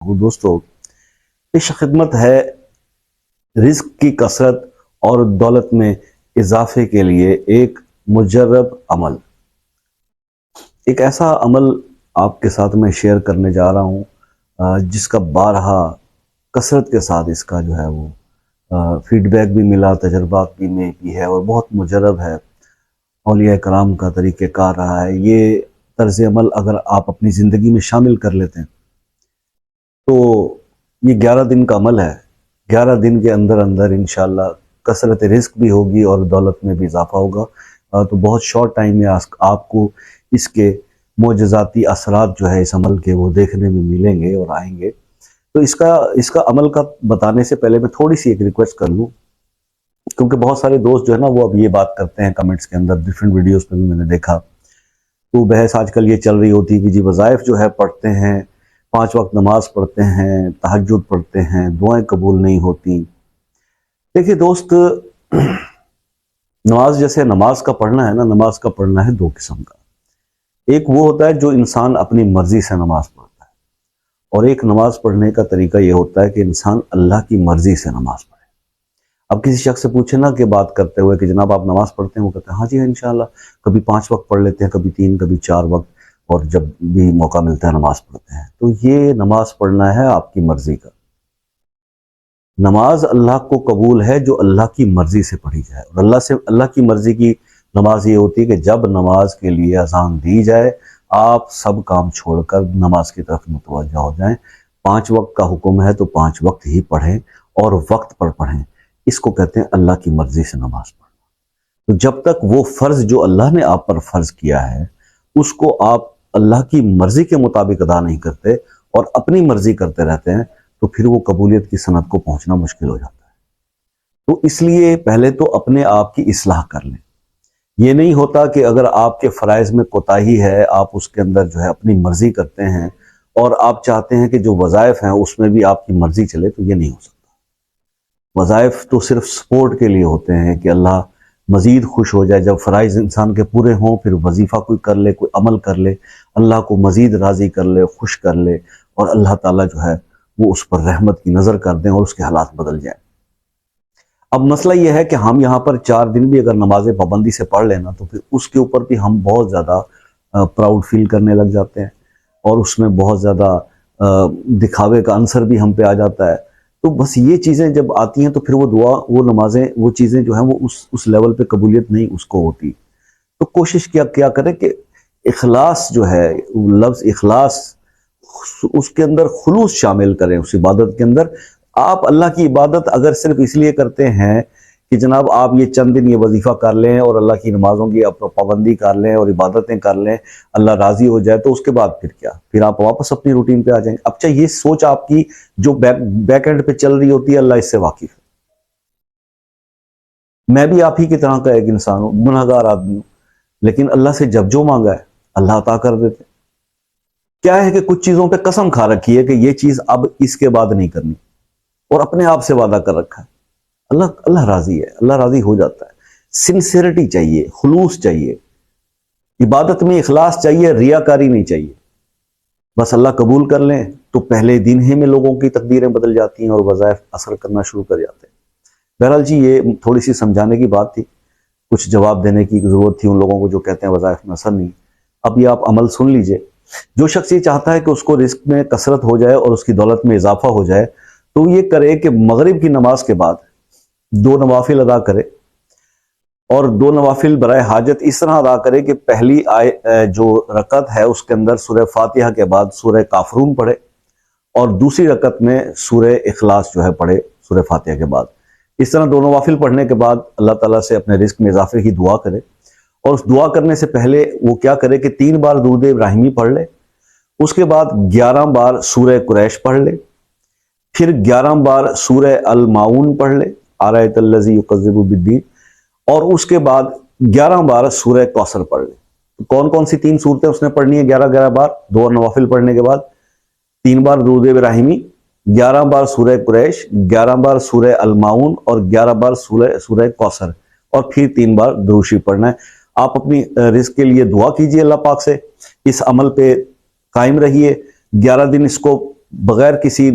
دوستو، پیش خدمت ہے رزق کی کثرت اور دولت میں اضافے کے لیے ایک مجرب عمل۔ ایک ایسا عمل آپ کے ساتھ میں شیئر کرنے جا رہا ہوں جس کا بارہا کثرت کے ساتھ اس کا جو ہے وہ فیڈ بیک بھی ملا، تجربات بھی ہے اور بہت مجرب ہے۔ اولیاء کرام کا طریقہ کار رہا ہے۔ یہ طرز عمل اگر آپ اپنی زندگی میں شامل کر لیتے ہیں تو یہ 11 دن کا عمل ہے۔ 11 دن کے اندر انشاءاللہ کثرت رزق بھی ہوگی اور دولت میں بھی اضافہ ہوگا۔ تو بہت شارٹ ٹائم میں آپ کو اس کے معجزاتی اثرات جو ہے اس عمل کے وہ دیکھنے میں ملیں گے اور آئیں گے۔ تو اس کا عمل کا بتانے سے پہلے میں تھوڑی سی ایک ریکویسٹ کر لوں، کیونکہ بہت سارے دوست جو ہے نا وہ اب یہ بات کرتے ہیں کمنٹس کے اندر، ڈیفرنٹ ویڈیوز پہ بھی میں نے دیکھا، تو بحث آج کل یہ چل رہی ہوتی ہے کہ جی وظائف جو ہے پڑھتے ہیں، 5 وقت نماز پڑھتے ہیں، تہجد پڑھتے ہیں، دعائیں قبول نہیں ہوتی۔ دیکھیے دوست، نماز جیسے نماز کا پڑھنا ہے نا، نماز کا پڑھنا ہے 2 قسم کا۔ ایک وہ ہوتا ہے جو انسان اپنی مرضی سے نماز پڑھتا ہے، اور ایک نماز پڑھنے کا طریقہ یہ ہوتا ہے کہ انسان اللہ کی مرضی سے نماز پڑھے۔ اب کسی شخص سے پوچھے نا کہ بات کرتے ہوئے کہ جناب آپ نماز پڑھتے ہیں، وہ کہتے ہیں ہاں جی انشاءاللہ، کبھی 5 وقت پڑھ لیتے ہیں، کبھی 3، کبھی 4 وقت، اور جب بھی موقع ملتا ہے نماز پڑھتے ہیں۔ تو یہ نماز پڑھنا ہے آپ کی مرضی کا۔ نماز اللہ کو قبول ہے جو اللہ کی مرضی سے پڑھی جائے، اور اللہ کی مرضی کی نماز یہ ہوتی ہے کہ جب نماز کے لیے اذان دی جائے آپ سب کام چھوڑ کر نماز کی طرف متوجہ ہو جائیں۔ 5 وقت کا حکم ہے تو 5 وقت ہی پڑھیں اور وقت پر پڑھیں۔ اس کو کہتے ہیں اللہ کی مرضی سے نماز پڑھنا۔ تو جب تک وہ فرض جو اللہ نے آپ پر فرض کیا ہے اس کو آپ اللہ کی مرضی کے مطابق ادا نہیں کرتے اور اپنی مرضی کرتے رہتے ہیں تو پھر وہ قبولیت کی سند کو پہنچنا مشکل ہو جاتا ہے۔ تو اس لیے پہلے تو اپنے آپ کی اصلاح کر لیں۔ یہ نہیں ہوتا کہ اگر آپ کے فرائض میں کوتاہی ہے، آپ اس کے اندر جو ہے اپنی مرضی کرتے ہیں اور آپ چاہتے ہیں کہ جو وظائف ہیں اس میں بھی آپ کی مرضی چلے، تو یہ نہیں ہو سکتا۔ وظائف تو صرف سپورٹ کے لیے ہوتے ہیں کہ اللہ مزید خوش ہو جائے۔ جب فرائض انسان کے پورے ہوں پھر وظیفہ کوئی کر لے، کوئی عمل کر لے، اللہ کو مزید راضی کر لے، خوش کر لے، اور اللہ تعالیٰ جو ہے وہ اس پر رحمت کی نظر کر دیں اور اس کے حالات بدل جائیں۔ اب مسئلہ یہ ہے کہ ہم یہاں پر 4 دن بھی اگر نماز پابندی سے پڑھ لینا تو پھر اس کے اوپر بھی ہم بہت زیادہ پراؤڈ فیل کرنے لگ جاتے ہیں، اور اس میں بہت زیادہ دکھاوے کا عنصر بھی ہم پہ آ جاتا ہے۔ تو بس یہ چیزیں جب آتی ہیں تو پھر وہ دعا، وہ نمازیں، وہ چیزیں جو ہیں وہ اس لیول پہ قبولیت نہیں اس کو ہوتی۔ تو کوشش کیا کریں کہ اخلاص جو ہے، لفظ اخلاص، اس کے اندر خلوص شامل کریں اس عبادت کے اندر۔ آپ اللہ کی عبادت اگر صرف اس لیے کرتے ہیں کہ جناب آپ یہ چند دن یہ وظیفہ کر لیں اور اللہ کی نمازوں کی پابندی کر لیں اور عبادتیں کر لیں، اللہ راضی ہو جائے، تو اس کے بعد پھر کیا؟ پھر آپ واپس اپنی روٹین پہ آ جائیں گے۔ اب چاہے یہ سوچ آپ کی جو بیک اینڈ پہ چل رہی ہوتی ہے، اللہ اس سے واقف ہے۔ میں بھی آپ ہی کی طرح کا ایک انسان ہوں، گناہگار آدمی ہوں، لیکن اللہ سے جب جو مانگا ہے اللہ عطا کر دیتے۔ کیا ہے کہ کچھ چیزوں پہ قسم کھا رکھی ہے کہ یہ چیز اب اس کے بعد نہیں کرنی، اور اپنے آپ سے وعدہ کر رکھا ہے۔ اللہ راضی ہے، اللہ راضی ہو جاتا ہے۔ سنسیئرٹی چاہیے، خلوص چاہیے، عبادت میں اخلاص چاہیے، ریاکاری نہیں چاہیے۔ بس اللہ قبول کر لیں تو پہلے دن ہی میں لوگوں کی تقدیریں بدل جاتی ہیں اور وظائف اثر کرنا شروع کر جاتے ہیں۔ بہرحال جی، یہ تھوڑی سی سمجھانے کی بات تھی، کچھ جواب دینے کی ضرورت تھی ان لوگوں کو جو کہتے ہیں وظائف میں اثر نہیں۔ اب یہ آپ عمل سن لیجئے۔ جو شخص یہ چاہتا ہے کہ اس کو رزق میں کثرت ہو جائے اور اس کی دولت میں اضافہ ہو جائے، تو یہ کرے کہ مغرب کی نماز کے بعد 2 نوافل ادا کرے، اور 2 نوافل برائے حاجت اس طرح ادا کرے کہ پہلی جو رکعت ہے اس کے اندر سورہ فاتحہ کے بعد سورہ کافرون پڑھے، اور دوسری رکعت میں سورہ اخلاص جو ہے پڑھے سورہ فاتحہ کے بعد۔ اس طرح 2 نوافل پڑھنے کے بعد اللہ تعالیٰ سے اپنے رزق میں اضافے کی دعا کرے، اور اس دعا کرنے سے پہلے وہ کیا کرے کہ 3 بار درود ابراہیمی پڑھ لے، اس کے بعد 11 بار سورہ قریش پڑھ لے، پھر 11 بار سورہ الماعون پڑھ لے، آرایت الذی یکذب بالدین، اور اس کے بعد 11 بار سورہ کوثر پڑھ لے۔ کون کون سی 3 صورتیں اس نے پڑھنی ہے 11 بار؟ 2 نوافل پڑھنے کے بعد 3 بار درود ابراہیمی، 11 بار سورہ قریش، 11 بار سورہ الماعون، اور 11 بار سورہ کوثر، اور پھر 3 بار درود شریف پڑھنا ہے۔ آپ اپنی رزق کے لیے دعا کیجئے اللہ پاک سے، اس عمل پہ قائم رہیے، 11 دن اس کو بغیر کسی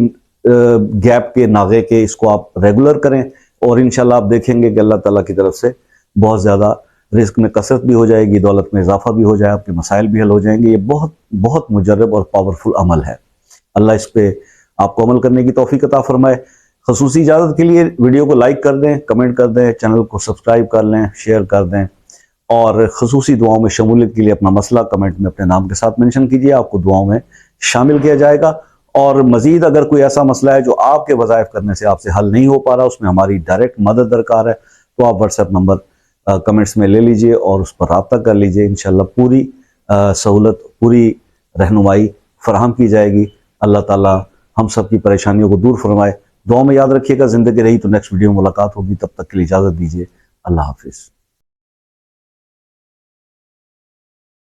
گیپ کے ناغے کے اس کو آپ ریگولر کریں، اور انشاءاللہ آپ دیکھیں گے کہ اللہ تعالیٰ کی طرف سے بہت زیادہ رزق میں کثرت بھی ہو جائے گی، دولت میں اضافہ بھی ہو جائے، آپ کے مسائل بھی حل ہو جائیں گے۔ یہ بہت بہت مجرب اور پاورفل عمل ہے۔ اللہ اس پہ آپ کو عمل کرنے کی توفیق عطا فرمائے۔ خصوصی اجازت کے لیے ویڈیو کو لائک کر دیں، کمنٹ کر دیں، چینل کو سبسکرائب کر لیں، شیئر کر دیں، اور خصوصی دعاؤں میں شمولیت کے لیے اپنا مسئلہ کمنٹ میں اپنے نام کے ساتھ منشن کیجئے، آپ کو دعاؤں میں شامل کیا جائے گا۔ اور مزید اگر کوئی ایسا مسئلہ ہے جو آپ کے وظائف کرنے سے آپ سے حل نہیں ہو پا رہا، اس میں ہماری ڈائریکٹ مدد درکار ہے، تو آپ واٹس ایپ نمبر کمنٹس میں لے لیجئے اور اس پر رابطہ کر لیجئے۔ انشاءاللہ پوری سہولت، پوری رہنمائی فراہم کی جائے گی۔ اللہ تعالیٰ ہم سب کی پریشانیوں کو دور فرمائے۔ دعاؤں میں یاد رکھیے گا۔ زندگی رہی تو نیکسٹ ویڈیو میں ملاقات ہوگی، تب تک کے لیے اجازت دیجیے۔ اللہ حافظ۔